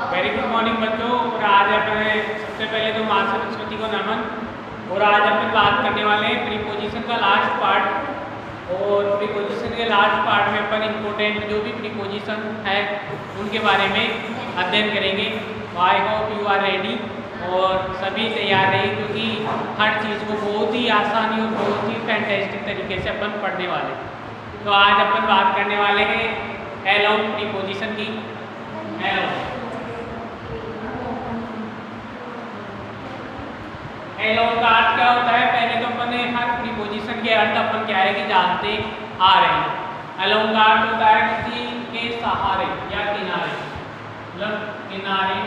Very good morning बच्चों। और आज अपने सबसे पहले तो माँ सरस्वती को नमन। और आज अपन बात करने वाले हैं प्रीपोजिशन का लास्ट पार्ट। और प्रीपोजिशन के लास्ट पार्ट में अपन इम्पोर्टेंट जो भी प्रीपोजिशन है उनके बारे में अध्ययन करेंगे। I hope you are ready और सभी तैयार रहिए, क्योंकि हर चीज़ को बहुत ही आसानी और बहुत ही फैंटेस्टिक तरीके से अपन पढ़ने वाले। तो आज अपन बात करने वाले हैं अलोंग प्रीपोजिशन की। अलोंग का अर्थ क्या होता है? पहले तो अपन ने हर प्रीपोजिशन के अर्थ अपन क्या है कि जानते आ रहे हैं। अलोंग का अर्थ होता है किसी के सहारे या किनारे, मतलब किनारे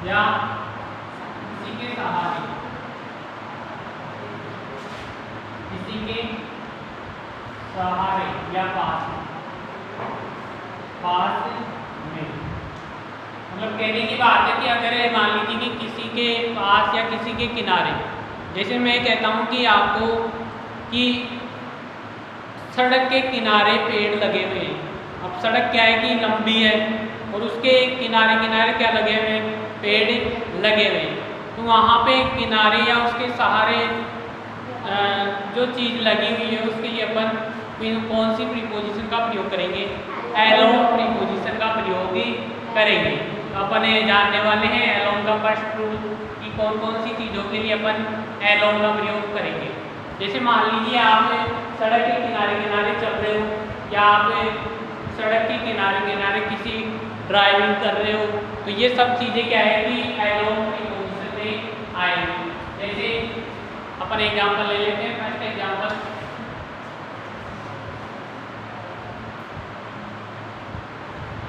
या किसी के सहारे, किसी के सहारे या पास में। मतलब कहने की बात है कि अगर मान लीजिए कि किसी के पास या किसी के किनारे, जैसे मैं कहता हूँ कि आपको कि सड़क के किनारे पेड़ लगे हुए हैं। अब सड़क क्या है कि लंबी है और उसके किनारे किनारे क्या लगे हुए हैं? पेड़ लगे हुए हैं। तो वहाँ पे किनारे या उसके सहारे जो चीज़ लगी हुई है उसके लिए अपन कौन सी प्रीपोजिशन का प्रयोग करेंगे? अलोंग प्रीपोजिशन का प्रयोग करेंगे। अपन जानने वाले हैं अलोंग का फर्स्ट रूल कि कौन कौन सी चीज़ों के लिए अपन अलोंग का प्रयोग करेंगे। जैसे मान लीजिए आप सड़क के किनारे किनारे चल रहे हो, या आप सड़क के किनारे किनारे किसी ड्राइविंग कर रहे हो, तो ये सब चीज़ें क्या है कि अलोंग प्रीपोजिशन में आएंगी। जैसे अपन एग्जाम्पल ले लेते हैं। First example,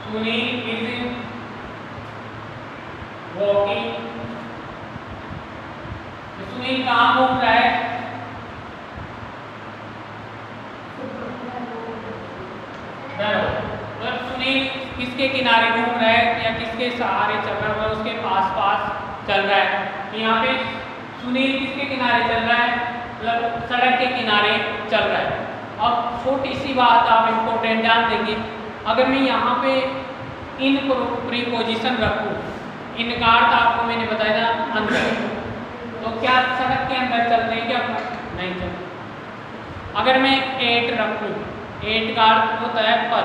Sunil is walking. Sunil कहाँ घूम रहा है? मतलब सुनील किसके किनारे घूम रहा है या किसके सहारे चल रहा है? उसके पास पास चल रहा है। यहाँ पे सुनील किसके किनारे चल रहा है? मतलब सड़क के किनारे चल रहा है। अब छोटी सी बात आप इम्पोर्टेंट ध्यान देंगे। अगर मैं यहाँ पे इन प्रीपोजिशन रखूँ, इनका अर्थ आपको मैंने बताया था अंदर, तो क्या सड़क के अंदर चल रहे हैं? क्या नहीं चल। अगर मैं एट रखूँ, एट का अर्थ होता है पर।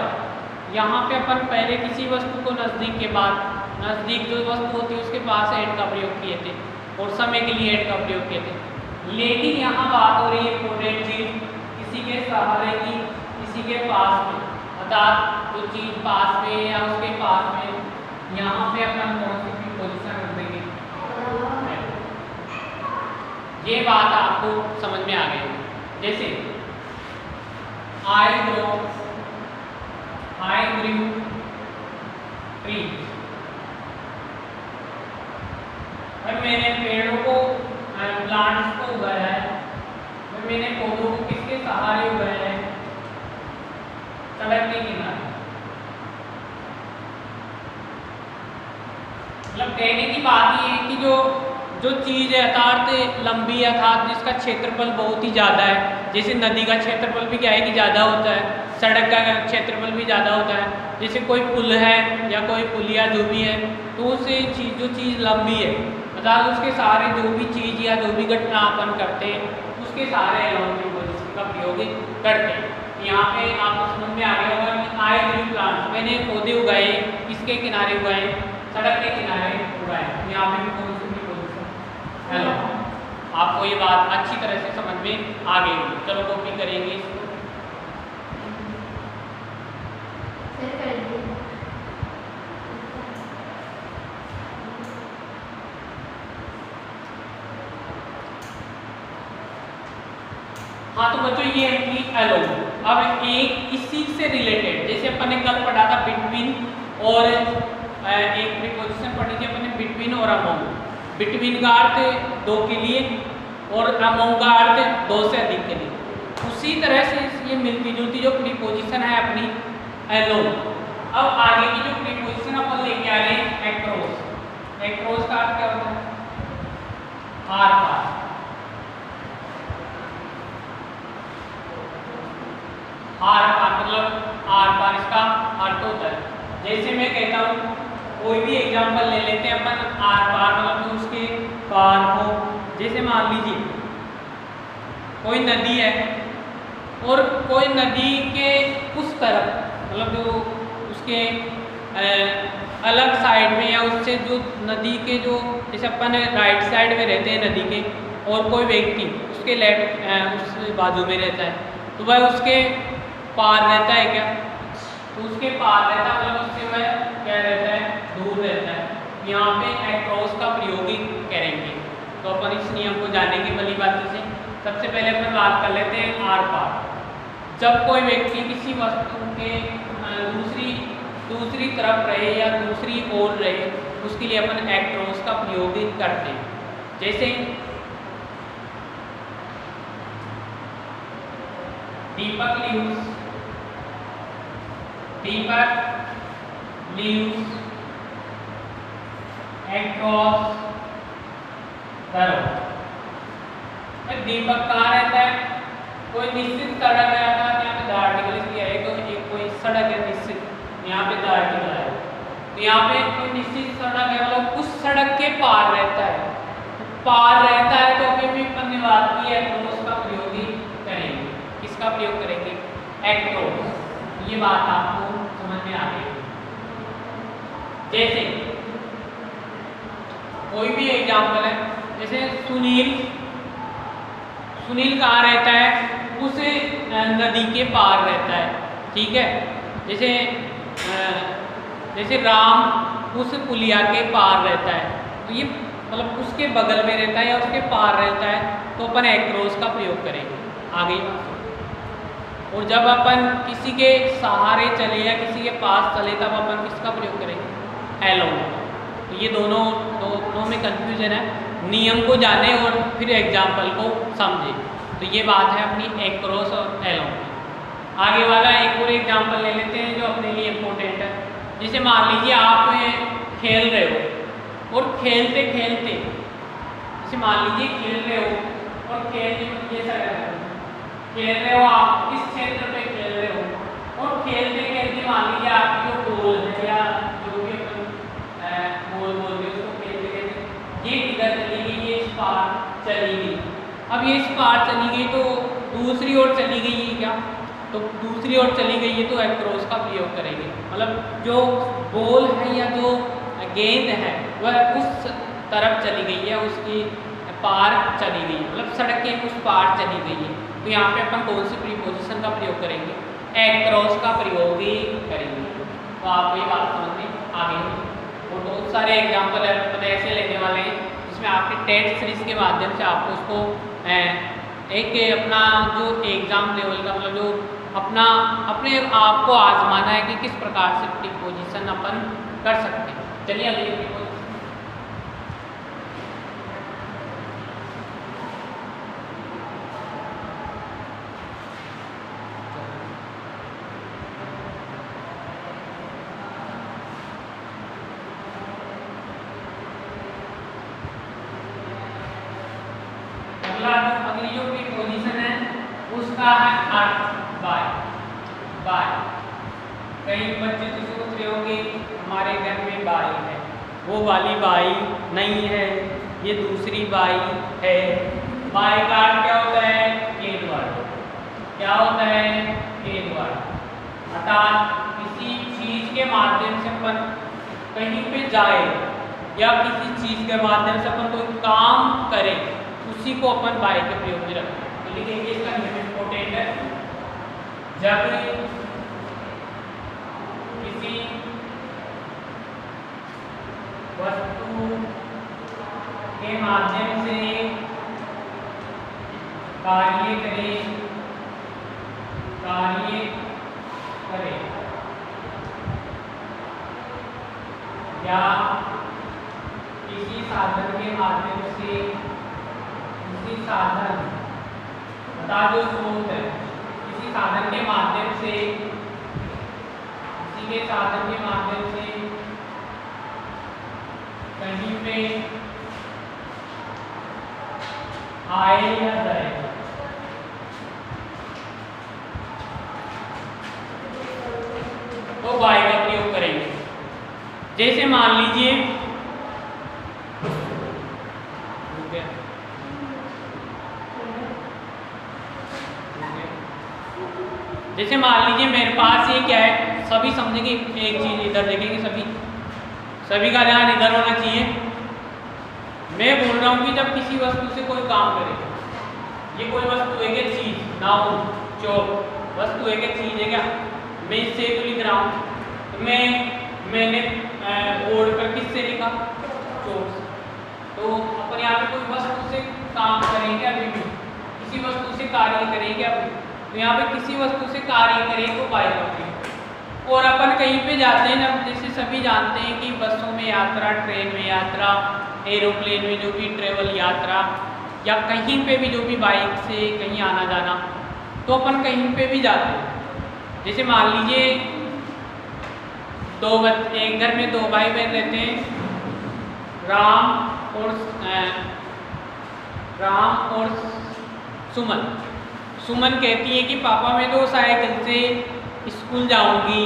यहाँ पे अपन पहले किसी वस्तु को नज़दीक के बाद, नज़दीक जो वस्तु होती है उसके पास एट का प्रयोग किए थे और समय के लिए एट का प्रयोग किए थे। लेकिन यहाँ बात हो रही है इम्पोर्टेंट चीज़, किसी के सहारे की, किसी के पास में, अर्थात जो चीज़ पास में या उसके पास में, यहाँ पे अपन कौन सी प्रीपोजिशन रख देंगे? ये बात आपको समझ में आ गई। जैसे I grew tree। और मैंने पेड़ों को, प्लांट्स को उगाया है। और मैंने पौधों को किसके सहारे उगाया है? सड़क के किनारे। मतलब कहने की बात ये है कि जो चीज़ यथार्थ लंबी अर्थात जिसका क्षेत्रफल बहुत ही ज़्यादा है, जैसे नदी का क्षेत्रफल भी क्या है कि ज़्यादा होता है, सड़क का क्षेत्रफल भी ज़्यादा होता है। जैसे कोई पुल है या कोई पुलिया जो भी है, तो उससे जो चीज़ लंबी है, अर्थात उसके सहारे जो भी चीज़ या जो भी घटना अपन करते हैं उसके सहारे अलोंग प्रीपोजिशन का प्रयोग करते हैं। यहाँ पे आपको समझ में आ गया होगा कि आई ग्रू प्लांट्स, मैंने पौधे उगाए, किसके किनारे उगाए? सड़क के किनारे उगाए। यहाँ पे भी कौन सी प्रीपोजिशन? अलोंग। आपको ये बात अच्छी तरह से समझ में आ गई होगी। चलो कॉपी करेंगे इसको। हाँ तो बच्चों ये है कि अलोंग। अब एक इसी से रिलेटेड, जैसे अपन ने कल पढ़ा था बिटवीन, और एक प्रीपोजिशन पढ़ी थी अपन ने बिटवीन और अमोंग। बिटवीन का अर्थ दो के लिए और अमोंग का अर्थ दो से अधिक के लिए। उसी तरह से ये मिलती जुलती जो प्रीपोजिशन है अपनी अलोंग। अब आगे की जो प्रीपोजिशन अपन लेके आ रहे हैं अक्रॉस। अक्रॉस का अर्थ क्या होता है? Are par. आर पार मतलब आर पार इसका अर्थ होता है जैसे मैं कहता हूँ, कोई भी एग्जांपल ले लेते हैं अपन, आर पार मतलब जो उसके पार हो। जैसे मान लीजिए कोई नदी है और कोई नदी के उस तरफ मतलब जो उसके अलग साइड में या उससे जो नदी के जो जैसे अपन राइट साइड में रहते हैं नदी के, और कोई व्यक्ति उसके लेफ्ट उस बाजू में रहता है, तो वह उसके पार रहता है क्या? तो उसके पार रहता है मतलब उससे वह क्या रहता है? दूर रहता है। यहाँ पे अक्रॉस का प्रयोग ही करेंगे। तो अपन इस नियम को जानेंगे भली बात से। सबसे पहले अपन बात कर लेते हैं आर पार। जब कोई व्यक्ति किसी वस्तु के दूसरी तरफ रहे या दूसरी ओर रहे, उसके लिए अपन अक्रॉस का प्रयोग करते हैं। जैसे दीपक लीव्स across the road। दीपक कहाँ रहता है? कोई निश्चित सड़क है, यहाँ पे द आर्टिकल इसलिए है तो एक कोई सड़क है निश्चित, यहाँ पे द आर्टिकल है, तो यहाँ पे कोई निश्चित सड़क है मतलब उस सड़क के पार रहता है। तो अभी भी अपन ने बात की है across का प्रयोग ही करेंगे। किसका प्रयोग करेंगे? across। ये बात आपको समझ में आ गई। जैसे कोई भी एग्जाम्पल है, जैसे सुनील कहाँ रहता है? उस नदी के पार रहता है, ठीक है। जैसे राम उस पुलिया के पार रहता है, तो ये मतलब उसके बगल में रहता है या उसके पार रहता है, तो अपन एक्रोस का प्रयोग करेंगे। आ गई बात। और जब अपन किसी के सहारे चले या किसी के पास चले, तब अपन किसका प्रयोग करेंगे? एलोन। तो ये दोनों में कंफ्यूजन है, नियम को जाने और फिर एग्जाम्पल को समझे। तो ये बात है अपनी एक्रोस और एलोन की। आगे वाला एक और एग्जाम्पल ले लेते हैं जो अपने लिए इम्पोर्टेंट है। जैसे मान लीजिए आप खेल रहे हो और खेलते जैसे मान लीजिए खेल रहे हो और ये खेल रहे हो, आप इस क्षेत्र पे खेल रहे हो और खेलते मान लीजिए आपकी जो गोल है या जो भी गोल बोलते उसको खेलते ये किधर चली गई? ये इस पार चली गई। अब ये इस पार चली गई तो दूसरी ओर चली गई है क्या? तो दूसरी ओर चली गई है तो एक्रोस का प्रयोग करेंगे। मतलब जो बॉल है या जो गेंद है वह उस तरफ चली गई है, उसकी पार चली गई है, मतलब सड़क के उस पार चली गई है। तो यहाँ पे अपन कौन सी प्रीपोजिशन का प्रयोग करेंगे? एक्रोस का प्रयोग ही करेंगे। तो आप ये बात समझ में आ गई। और बहुत सारे एग्जाम्पल अपन ऐसे लेने वाले हैं जिसमें आपके टेस्ट सीरीज के माध्यम से आपको उसको एक अपना जो एग्जाम लेवल का मतलब जो अपने आप को आजमाना है कि किस प्रकार से प्रीपोजिशन अपन कर सकते हैं। चलिए अगली प्रीपोजिशन। अगली जो प्रीपोजिशन है उसका है अर्थ बाय। कई बच्चे तो सोच रहे होंगे हमारे घर में बाई है, वो वाली बाई नहीं है, ये दूसरी बाई है। बाई का अर्थ क्या होता है? गेंद वाला। क्या होता है? गेंद वाला। अर्थात किसी चीज के माध्यम से अपन कहीं पे जाए या किसी चीज के माध्यम से अपन कोई काम करें, उसी को अपन बाय के प्रयोग में रखते हैं। तो लिखेंगे इसका नियम इम्पोर्टेंट है। जब किसी वस्तु के माध्यम से कार्य करे या किसी साधन के माध्यम से साधन बता जो स्रोत है, किसी साधन के माध्यम से कहीं पे आए या जाए, तो बाय का प्रयोग करेंगे। जैसे मान लीजिए जैसे मान लीजिए मेरे पास ये क्या है, सभी समझेंगे, एक चीज इधर देखेंगे, सभी का ध्यान इधर होना चाहिए। मैं बोल रहा हूँ कि जब किसी वस्तु से कोई काम करे, ये कोई वस्तु है क्या, चीज, नाउन, चौक, वस्तु है क्या, चीज है क्या, मैं इससे तो लिख रहा हूँ, तो मैंने बोर्ड पर किससे लिखा, चौक से। तो अपन यहाँ पे कोई वस्तु से काम करेंगे अभी भी, किसी वस्तु से कार्य करेंगे अभी, तो यहाँ पे किसी वस्तु से कार्य करें तो बाय करते हैं। और अपन कहीं पे जाते हैं ना, जैसे सभी जानते हैं कि बसों में यात्रा, ट्रेन में यात्रा, एरोप्लेन में जो भी ट्रेवल यात्रा, या कहीं पे भी जो भी बाइक से कहीं आना जाना, तो अपन कहीं पे भी जाते हैं। जैसे मान लीजिए एक घर में 2 भाई बहन रहते हैं, राम और सुमन। सुमन कहती है कि पापा मैं तो साइकिल से स्कूल जाऊंगी,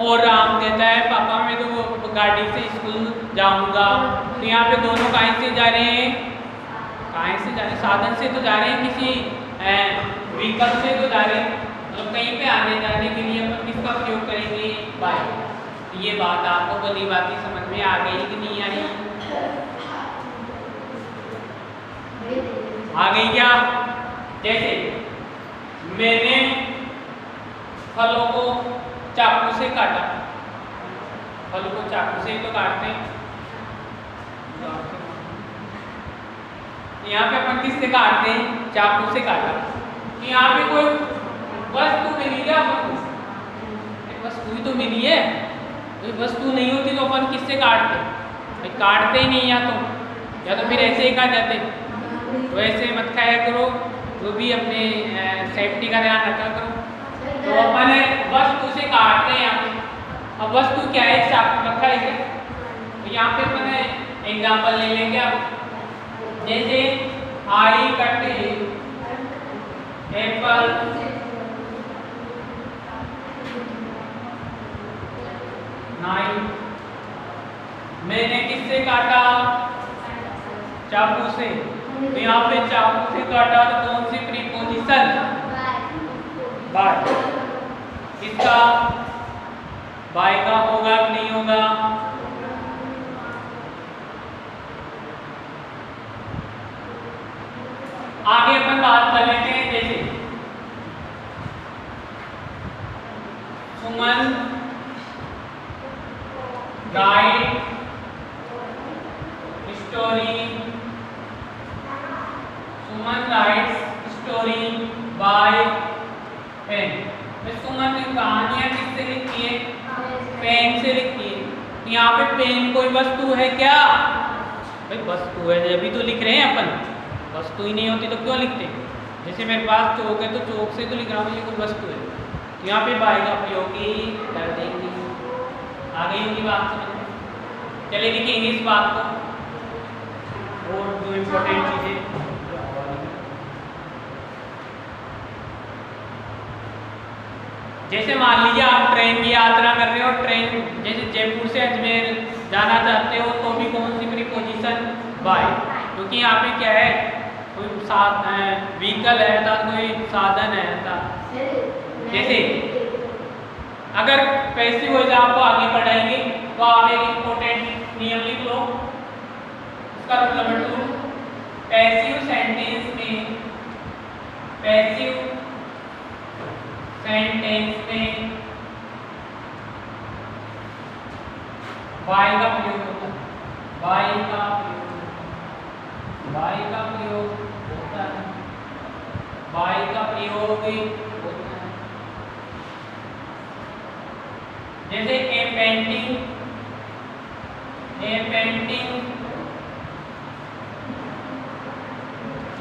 और राम कहता है पापा मैं तो गाड़ी से स्कूल जाऊंगा। तो यहाँ पे दोनों कहाँ से जा रहे हैं, साधन से तो जा रहे हैं, किसी व्हीकल से तो जा रहे हैं, मतलब कहीं पे आने जाने के लिए अपन किसका प्रयोग करेंगे, बाइक। तो ये बात आपको भली बात समझ में आ गई कि नहीं आई, आ गई क्या। जैसे मैंने फलों को चाकू से काटा, फलों को चाकू से ही तो काटते हैं, यहाँ पे अपन किससे काटते हैं, चाकू से काटा। तो यहाँ पे कोई वस्तु मिली क्या, वस्तु ही तो मिली है, कोई वस्तु नहीं होती तो अपन किससे काटते, भाई काटते ही नहीं, या तो फिर ऐसे ही काट जाते। तो ऐसे मत खाया करो, जो भी अपने सेफ्टी का ध्यान रखा करो। तो अपन वस्तु से काटते हैं यहाँ पे। अब वस्तु क्या है, चाकू रखा है, तो यहाँ पे अपन एग्जाम्पल ले लेंगे। अब जैसे आई कट एप्पल, नाइन, मैंने किससे काटा, चाकू से। तो यहाँ पे चाकू से काटा तो कौन सी प्रीपोजिशन, बाय। किसका, बाय का होगा कि नहीं होगा, आगे अपन बात कर लेते हैं। जैसे Suman write story, Suman writes story by pen. Suman ने कहानियां किससे लिखी है, पेन से लिखी है। यहाँ पे पेन कोई वस्तु है क्या, भाई वस्तु है, अभी तो लिख रहे हैं अपन, वस्तु ही नहीं होती तो क्यों लिखते। जैसे मेरे पास चौक है तो चौक से तो लिख रहा हूँ, ये कोई वस्तु है, तो यहाँ पे बाय का प्रयोग ही कर देंगे। आ गई होगी बात समझ में, चलिए लिखेंगे इस बात को। और जो इम्पोर्टेंट चीजें, जैसे मान लीजिए आप ट्रेन की यात्रा कर रहे हो, ट्रेन जैसे जयपुर से अजमेर जाना चाहते हो, तो भी कौन सी प्रीपोजिशन, बाय, क्योंकि यहाँ पे क्या है, कोई व्हीकल है था, कोई साधन है था। जैसे अगर पैसिव हो जाए, आपको आगे बढ़ाएंगे तो आप एक इम्पोर्टेंट नियम लिख लो, इसका रूल नंबर 2, पैसिव सेंटेंस में, पैसिव सेंटेंस में बाय का प्रयोग होता है, बाय का प्रयोग, बाय का प्रयोग होता है, बाय का प्रयोग होता है। जैसे ए पेंटिंग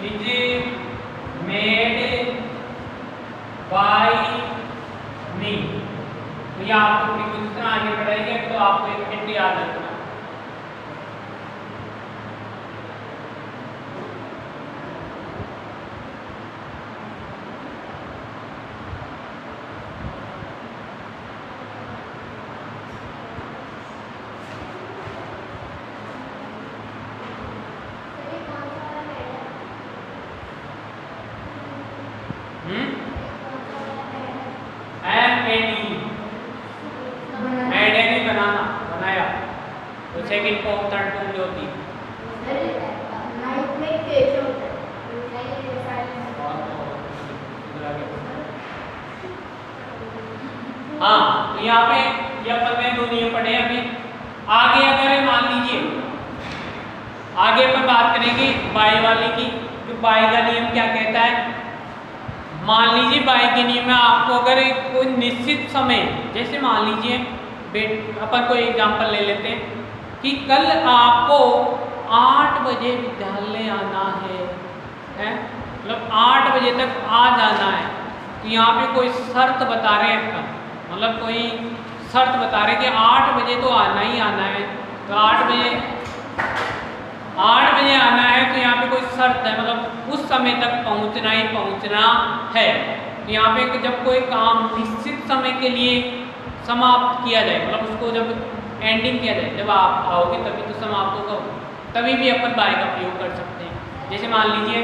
इज मेड बाय मी। तो ये आपको प्रीपोजिशन आगे बढ़ाएंगे तो आपको एक हिंट याद रखना। सेकंड फॉर्म थर्ड फॉर्म जो होती है। हाँ, तो यहाँ पे ये अपन ने 2 नियम पढ़े हैं अभी। आगे अगर मान लीजिए, आगे अपन बात करेंगे बाई वाले की। जो बाई का नियम क्या कहता है, मान लीजिए बाई के नियम में आपको अगर कोई निश्चित समय, जैसे मान लीजिए अपन कोई एग्जांपल ले लेते हैं कि कल आपको 8 बजे विद्यालय आना है, मतलब 8 बजे तक आ जाना है। तो यहाँ पे कोई शर्त बता रहे हैं अपन, मतलब कोई शर्त बता रहे कि 8 बजे तो आना ही आना है। तो 8 बजे आना है, तो यहाँ पे कोई शर्त है, मतलब उस समय तक पहुँचना ही पहुँचना है। तो यहाँ पे जब कोई काम निश्चित समय के लिए समाप्त किया जाए, मतलब उसको जब एंडिंग किया जाए, जब आप आओगे तभी तो समाप्त होगा, तभी भी अपन बाय का प्रयोग कर सकते हैं। जैसे मान लीजिए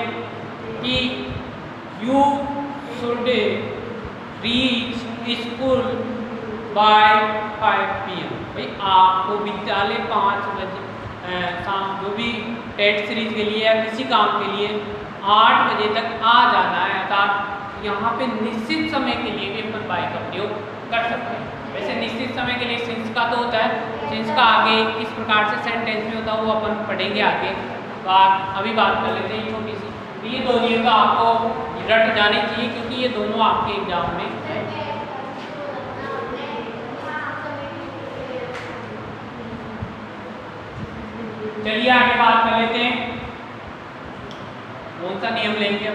कि you should reach school by 5 PM। भाई आपको विद्यालय 5 बजे शाम जो भी टेस्ट सीरीज के लिए या किसी काम के लिए 8 बजे तक आ जाना है। अर्थात यहाँ पे निश्चित समय के लिए भी अपन बाय का प्रयोग कर सकते हैं। वैसे निश्चित समय के लिए सिंस का तो होता है, सिंस का आगे किस प्रकार से सेंटेंस में होता है वो अपन पढ़ेंगे आगे। तो आप अभी बात कर लेते हैं छोटी सी। तो ये 2 नियम का आपको रट जाने चाहिए, क्योंकि ये दोनों आपके एग्जाम में है। चलिए आगे बात कर लेते हैं, कौन सा नियम लेंगे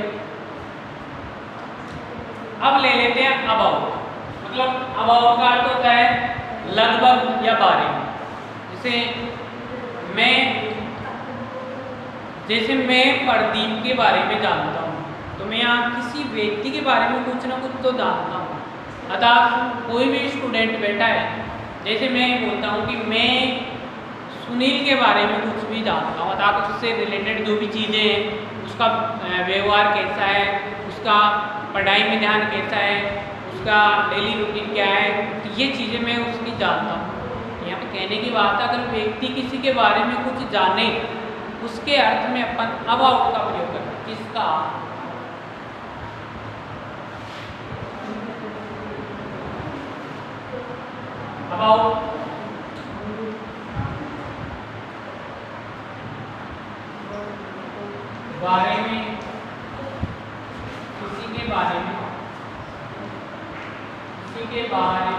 अब ले लेते हैं अबाउट। मतलब अबाउट का अर्थ होता है लगभग या बारे में। जैसे मैं प्रदीप के बारे में जानता हूँ, तो मैं यहाँ किसी व्यक्ति के बारे में कुछ ना कुछ तो जानता हूँ। अर्थात कोई भी स्टूडेंट बैठा है, जैसे मैं बोलता हूँ कि मैं सुनील के बारे में कुछ भी जानता हूँ, अर्थात उससे रिलेटेड जो भी चीज़ें हैं, उसका व्यवहार कैसा है, उसका पढ़ाई में ध्यान कैसा है, उसका डेली रूटीन क्या है, तो ये चीज़ें मैं उसकी जानता हूँ। यहाँ पे कहने की बात है, अगर व्यक्ति किसी के बारे में कुछ जाने, उसके अर्थ में अपन अबाउट का प्रयोग करते हैं। किसका? अबाउट बारे में, किसी के बारे में, किसी के बारे में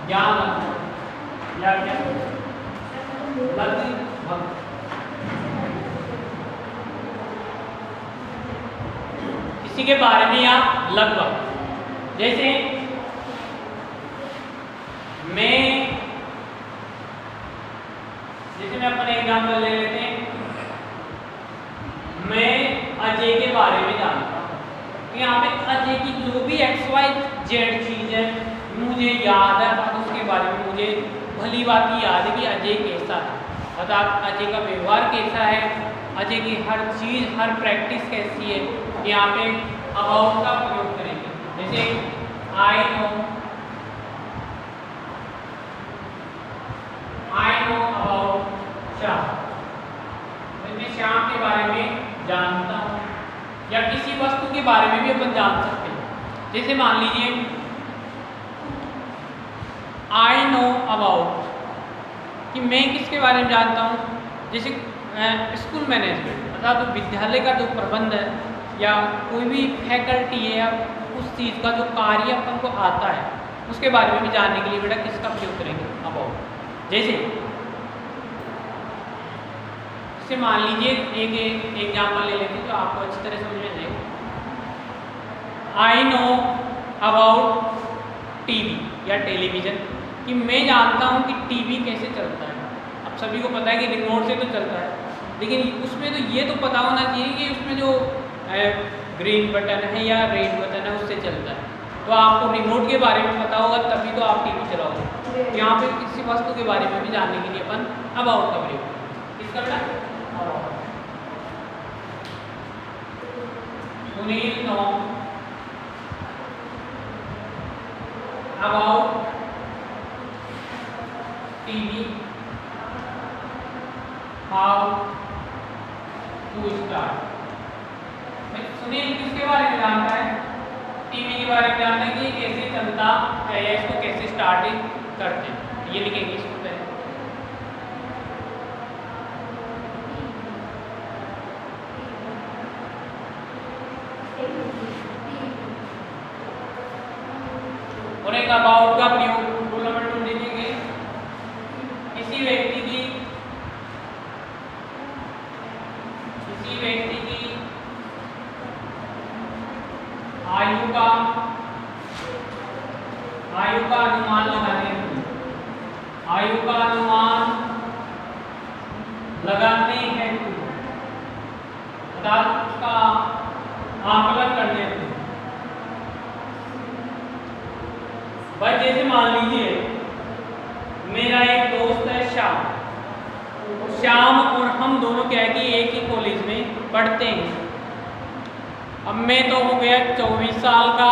ज्ञान या क्या लगभग। किसी के बारे में या लगभग। जैसे मैं अपने एग्जाम्पल ले लेते हैं, मैं अजय के बारे में जानता हूँ। तो यहाँ पे अजय की जो भी XYZ चीज़ है मुझे याद है, तो उसके बारे में मुझे भली बात याद है कि अजय कैसा है, अर्थात अजय का व्यवहार कैसा है, अजय की हर चीज़, हर प्रैक्टिस कैसी है। यहाँ पे अबाउट का प्रयोग करेंगे। जैसे आई नो अबाउट श्याम, मैं श्याम के बारे में जानता हूँ। या किसी वस्तु के बारे में भी अपन जान सकते हैं। जैसे मान लीजिए आई नो अबाउट, कि मैं किसके बारे में जानता हूँ, जैसे स्कूल मैनेजमेंट, अर्थात तो विद्यालय का जो प्रबंध है या कोई भी फैकल्टी है या उस चीज़ का जो कार्य अपन को आता है, उसके बारे में भी जानने के लिए बेटा किसका प्रयोग करेंगे? अबाउट। जैसे मान लीजिए एक एग्जाम्पल ले लेते हैं जो आपको अच्छी तरह समझ में जाएगा। आई नो अबाउट टीवी या टेलीविज़न, कि मैं जानता हूँ कि टीवी कैसे चलता है। अब सभी को पता है कि रिमोट से तो चलता है, लेकिन उसमें तो ये तो पता होना चाहिए कि उसमें जो ग्रीन बटन है या रेड बटन है उससे चलता है। तो आपको रिमोट के बारे में पता होगा तभी तो आप टीवी चलाओगे। तो यहाँ पे किसी वस्तु के बारे में भी जानने के लिए अपन अबाउट का प्रयोग किसका बेटा? Sunil know about TV how to start. Sunil किसके बारे में जानता है? टीवी के बारे में जानता है कि कैसे चलता है या इसको कैसे स्टार्ट करते हैं। ये लिखेंगे इसको पहले। और एक अबाउट का प्रयोग रूल नंबर 2 लिखेंगे। किसी व्यक्ति की आयु का अनुमान लगाने हेतु अर्थात उसका आकलन करने हेतु भाई जैसे मान लीजिए मेरा एक दोस्त है श्याम और हम दोनों क्या है कि एक ही कॉलेज में पढ़ते हैं। अब मैं तो हो गया 24 साल का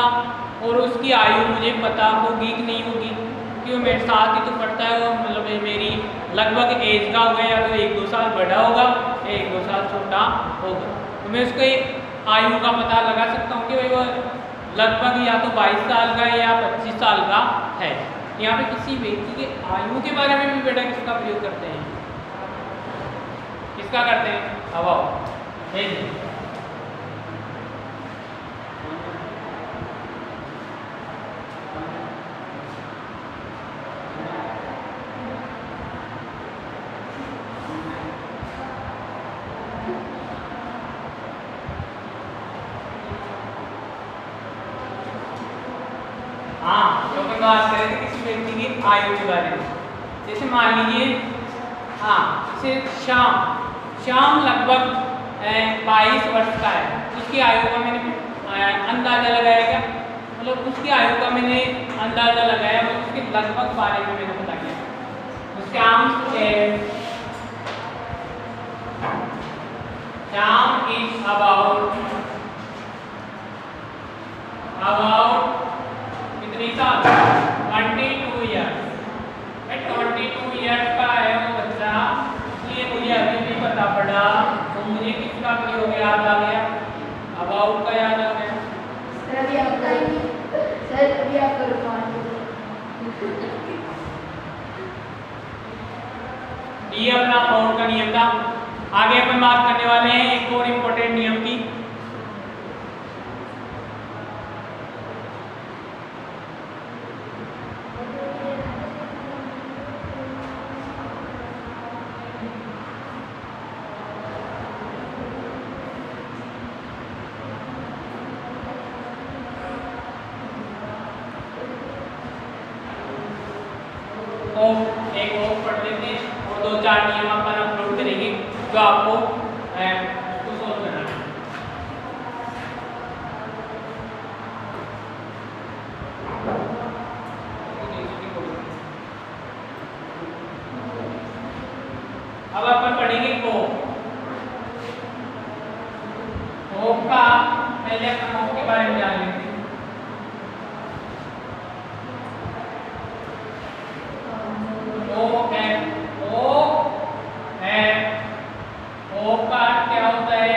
और उसकी आयु मुझे पता होगी कि नहीं होगी, क्योंकि वो मेरे साथ ही तो पढ़ता है। वो मतलब मेरी लगभग एज का होगा, या तो 1-2 साल बड़ा होगा या 1-2 साल छोटा होगा। तो मैं उसको आयु का पता लगा सकता हूँ कि भाई वो लगभग या तो 22 साल का या 25 साल का है। यहाँ पे किसी व्यक्ति के आयु के बारे में भी बेटा किसका प्रयोग करते हैं? किसका करते हैं? अब हाँ, तो अपन बात करें थे किसी व्यक्ति की आयु के बारे में। जैसे मान लीजिए जैसे श्याम लगभग 22 वर्ष का है। उसकी आयु का मैंने अंदाजा लगाया क्या? मतलब उसकी आयु का मैंने अंदाजा लगाया, मतलब उसके लगभग बारे में मैंने पता किया। श्याम इज अबाउट कितनी साल? 22 ईयर्स। 22 ईयर्स का है वो बच्चा, इसलिए मुझे अभी भी पता पड़ा। तो मुझे किसका प्रयोग याद आ गया? अबाउट का याद आ गया। ये अपना अबाउट का नियम था। आगे अपन बात करने वाले हैं एक और इम्पोर्टेंट नियम की। एक और पढ़ लेते हैं और 2-4 नियम अपन अपलोड करेंगे जो आपको उसको सोल्व करना है। अब अपन पढ़ेंगे होप का। पहले अपन होप के बारे में जान लेते हैं। क्या होता है?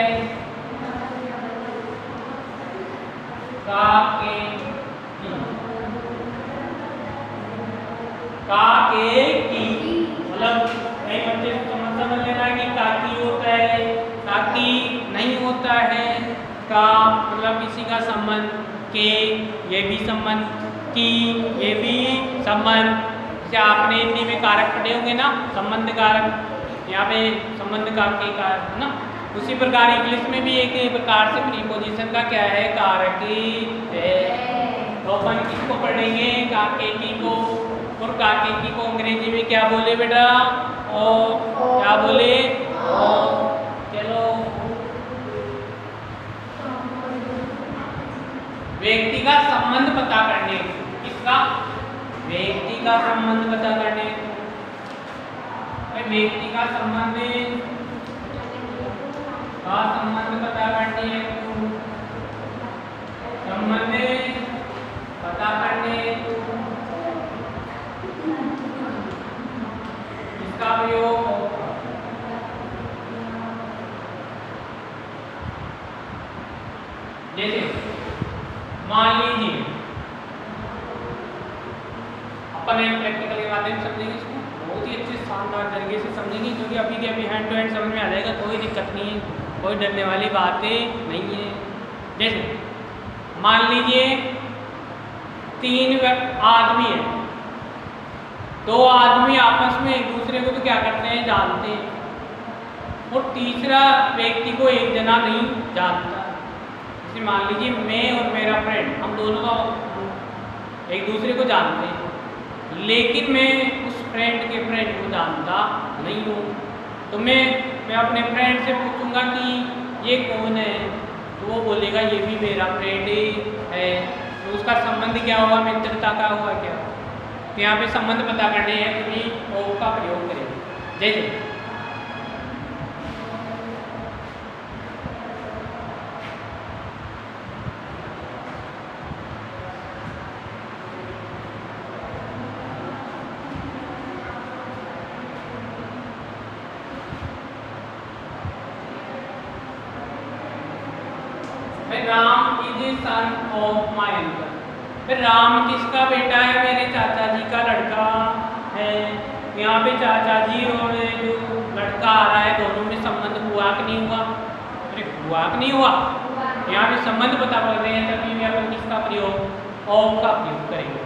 मतलब कई बच्चे समझ लेना कि काकी होता है, काकी नहीं होता है। का मतलब किसी का संबंध, के ये भी संबंध, की ये भी संबंध। जैसे आपने हिंदी में कारक पढ़े होंगे ना, संबंध कारक, यहाँ पे संबंध कारक के कारक है ना। उसी प्रकार इंग्लिश में भी एक प्रकार से प्रीपोजिशन का क्या है? कारक है। तो अपन किसको पढ़ेंगे? काके को। और काके को अंग्रेजी में क्या बोले बेटा? क्या बोले? चलो, व्यक्ति का संबंध पता करने। किसका? व्यक्ति का संबंध पता करने। व्यक्ति का संबंध पता करने हेतु अपन एक प्रैक्टिकल के माध्यम से समझेंगे इसको, बहुत ही अच्छे शानदार तरीके से समझेंगे, क्योंकि अभी के अभी हैंड टू हैंड समझ में आ जाएगा, कोई दिक्कत नहीं है, कोई डरने वाली बातें नहीं है। जैसे मान लीजिए 3 आदमी है, 2 आदमी आपस में एक दूसरे को तो क्या करते हैं, जानते हैं, और तीसरा व्यक्ति को एक जना नहीं जानता। जैसे मान लीजिए मैं और मेरा फ्रेंड, हम दोनों का एक दूसरे को जानते हैं, लेकिन मैं उस फ्रेंड के फ्रेंड को जानता नहीं हूँ, तो मैं अपने फ्रेंड से पूछूंगा कि ये कौन है, तो वो बोलेगा ये भी मेरा फ्रेंड है, तो उसका संबंध क्या हुआ, मित्रता का हुआ क्या। तो यहाँ पे संबंध पता करने हैं तो भी ओ का प्रयोग करें। जैसे Ram is son of my uncle. फिर राम किसका बेटा है, मेरे चाचा जी का लड़का है। यहाँ पे चाचा जी और जो लड़का आ रहा है, दोनों में संबंध हुआ कि नहीं हुआ, अरे हुआ कि नहीं हुआ, यहाँ पे संबंध पता कर रहे हैं, तभी यहाँ पर किसका प्रयोग, ऑफ का प्रयोग करेंगे।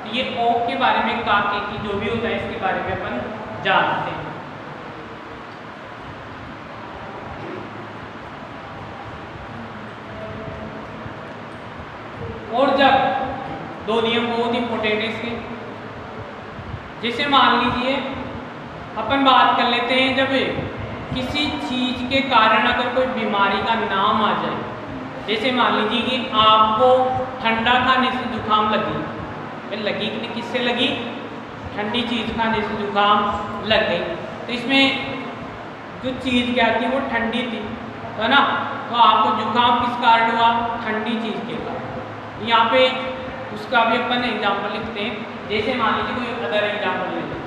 तो ये ऑफ के बारे में, काके की जो भी होता है इसके बारे में अपन जानते हैं। और जब 2 नियम बहुत इंपॉर्टेंट है इसके, जैसे मान लीजिए अपन बात कर लेते हैं, जब किसी चीज के कारण अगर कोई बीमारी का नाम आ जाए, जैसे मान लीजिए कि आपको ठंडा खाने से जुकाम लगी, फिर लगी कि किससे लगी, ठंडी चीज खाने से जुकाम लग गई, तो इसमें जो चीज क्या थी वो ठंडी थी, है ना, तो आपको जुकाम किस कारण हुआ, ठंडी चीज के कारण। यहाँ पे उसका भी अपन एग्जाम्पल लिखते हैं, जैसे मान लीजिए कोई अदर एग्जाम्पल लेते हैं,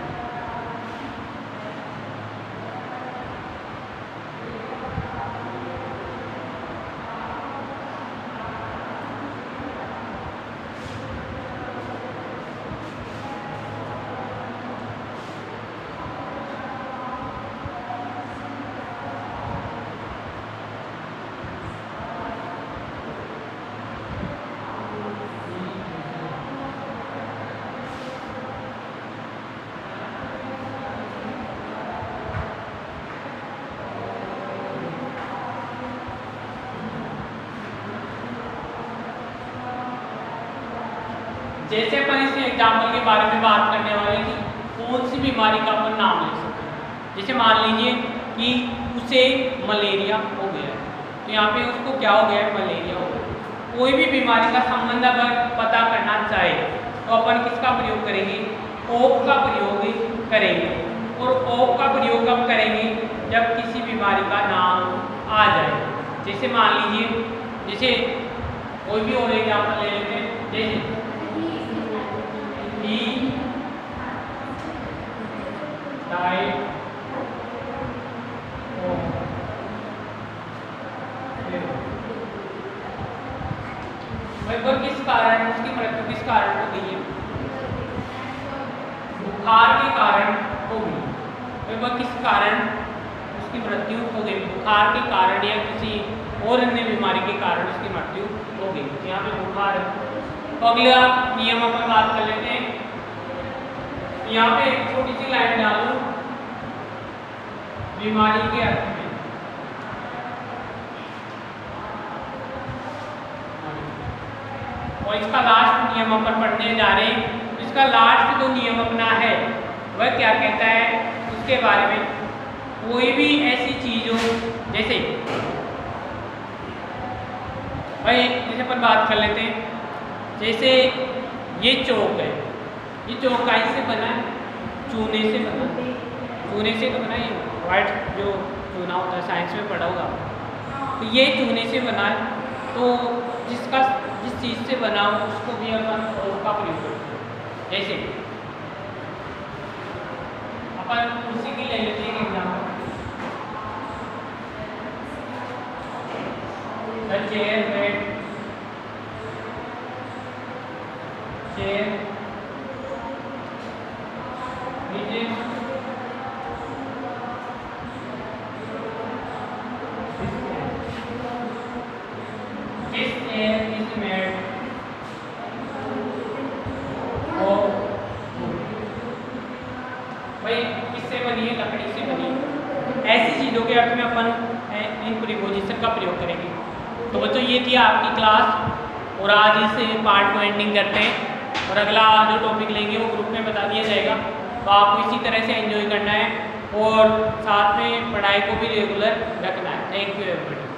जैसे अपन इस एग्जाम्पल के बारे में बात करने वाले कि कौन सी बीमारी का अपन नाम ले सकते हैं। जैसे मान लीजिए कि उसे मलेरिया हो गया है, तो यहाँ पे उसको क्या हो गया है, मलेरिया हो गया। कोई भी बीमारी का संबंध अगर पता करना चाहे तो अपन किसका प्रयोग करेंगे, ओक का प्रयोग करेंगे। और ओक का प्रयोग कब करेंगे, जब किसी बीमारी का नाम आ जाए। जैसे मान लीजिए, जैसे कोई भी और एग्जाम्पल ले लेते हैं, जैसे किस कारण उसकी मृत्यु किस कारण हो गई है, बुखार के कारण हो गई। वह किस कारण उसकी मृत्यु हो गई, बुखार के कारण या किसी और अन्य बीमारी के कारण उसकी मृत्यु हो गई। यहाँ पे बुखार है। तो अगला नियम अपन बात कर लेते हैं। यहाँ पे एक छोटी सी लाइन डालो, बीमारी के अर्थ में, और इसका लास्ट नियम अपन पढ़ने जा रहे हैं। इसका लास्ट जो नियम अपना है वह क्या कहता है, उसके बारे में, कोई भी ऐसी चीज हो, जैसे भाई जैसे अपन बात कर लेते हैं, जैसे ये चौक है, ये चौक काहे से बना है, चूने से बना, चूने से तो बना, ये वाइट जो चूना होता है साइंस में पढ़ा होगा, तो ये चूने से बना है। तो जिस चीज़ से बना हो उसको भी अपन ओक का प्रयोग करते हैं। जैसे अपन कुर्सी की ले लेते हैं एग्जाम्पल, चेयर, बेड, चेयर, चीज़ों के अर्थ में अपन इन प्रीपोजिशन का प्रयोग करेंगे। तो बच्चों ये थी आपकी क्लास और आज इस पार्ट को एंडिंग करते हैं और अगला जो टॉपिक लेंगे वो ग्रुप में बता दिया जाएगा। तो आपको इसी तरह से एंजॉय करना है और साथ में पढ़ाई को भी रेगुलर रखना है। Thank you everybody.